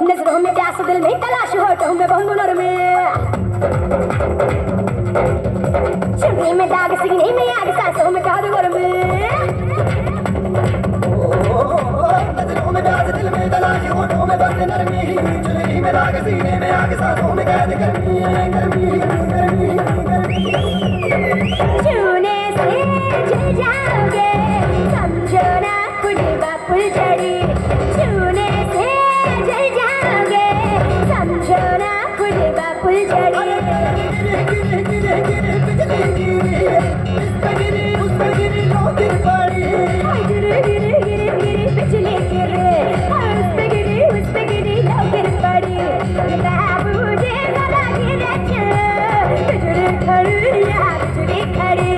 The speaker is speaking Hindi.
नजरों में प्यास दिल में तलाश होठों में बहु नर में चुनरी में दाग सीने में आग सांसों में काद वर में नजरों में प्यास दिल में तलाश होठों में बंद नरमी चुनरी में दाग सीने में आग सांसों में कैद गर्मी गर्मी गर्मी गर्मी छूने से जल जाओगे समझो ना फुलवा फुलझड़ी छूने से जल जाओगे समझो ना फुलवा फुलझड़ी बिजली गिरे उस पे गिरी लो गिर पड़ी बाबू जी जरा गिरे बिजली खड़ी